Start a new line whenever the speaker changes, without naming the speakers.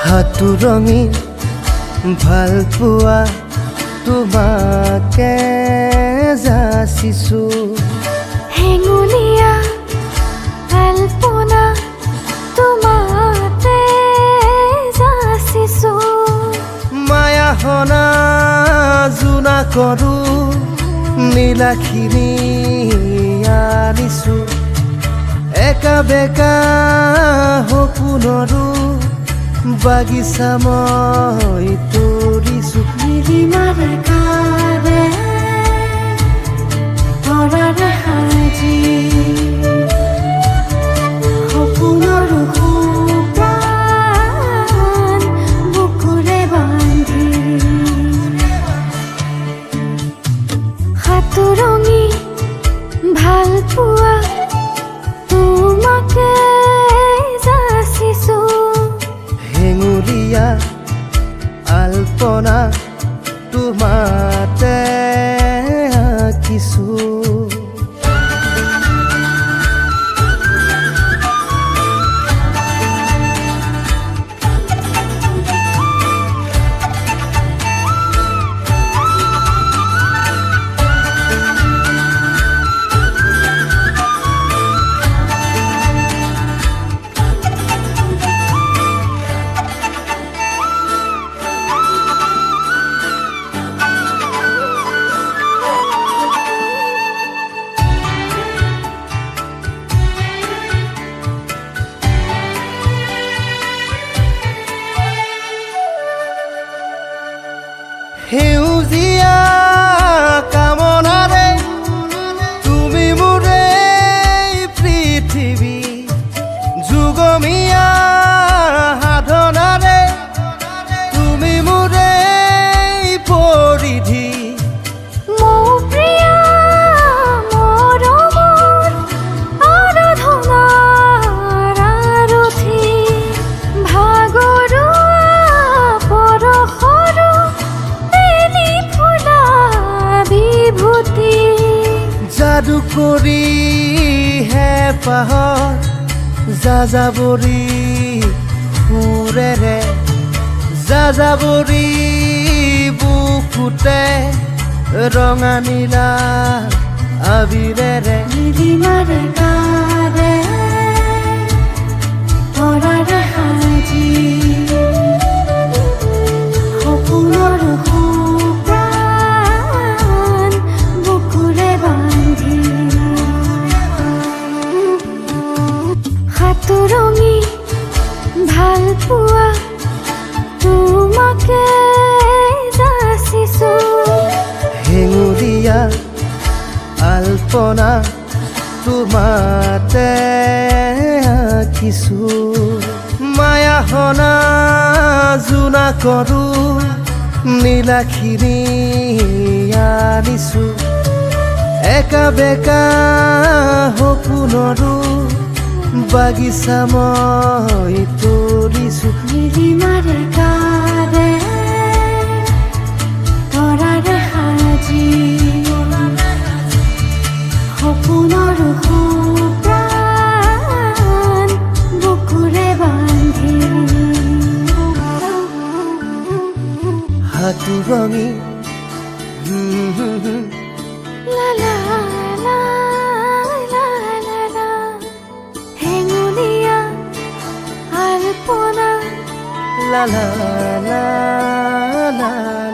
হাতুৰঙী ভাল পোৱা তোমাকে যাচিছো
হেঙুলীয়া আলপনা তোমাতে যাচিছো
মায়া হনা জোনা কৰো নীলাখিনী আনিছো একা বেকা সপোনৰো বাগিচা মই তৰিছো
নীলিমাৰে কাৰে তৰাৰে সাজি সপোনৰ সুপ্ৰাণ বুকুৰে বান্ধি হাতুৰঙী ভাল পোৱা তোমাকে যাচিছো
হেঙুলীয়া আলপনা তোমাতে আঁকিছো সেউজীয়া কামনাৰে তুমি মোৰে পৃথিৱী যুগমীয়া সাধনাৰে তুমি মোৰে পৰিধি
মোৰ প্ৰিয়া মৰমৰ আৰাধনাৰ আৰতি ভাগৰুৱা পৰশৰো
যাদু কৰি হেঁপাহৰ যাযাবৰী সুৰেৰে যাযাবৰী বুকুতে ৰঙা নীলা আবিৰেৰে
নীলিমাৰে কাৰে তৰাৰে সাজি সপোনৰ সুপ্ৰাণ বুকুৰে বান্ধি হাতুৰঙী ভাল পোৱা তোমাকে যাচিছো
হেঙুলীয়া আলপনা তোমাতে আঁকিছো মায়া হনা জোনা কৰো নীলাখিনী আনিছো একা বেকা সপোনৰো বাগিচা মই তৰিছো
নীলিমাৰে কাৰে তৰাৰে সাজি সপোনৰ সুপ্ৰাণ বুকুৰে বান্ধি
হাতুৰঙী
লা লা লা লা লা লা হেঙুলীয়া আলপনা
লা লা লা লা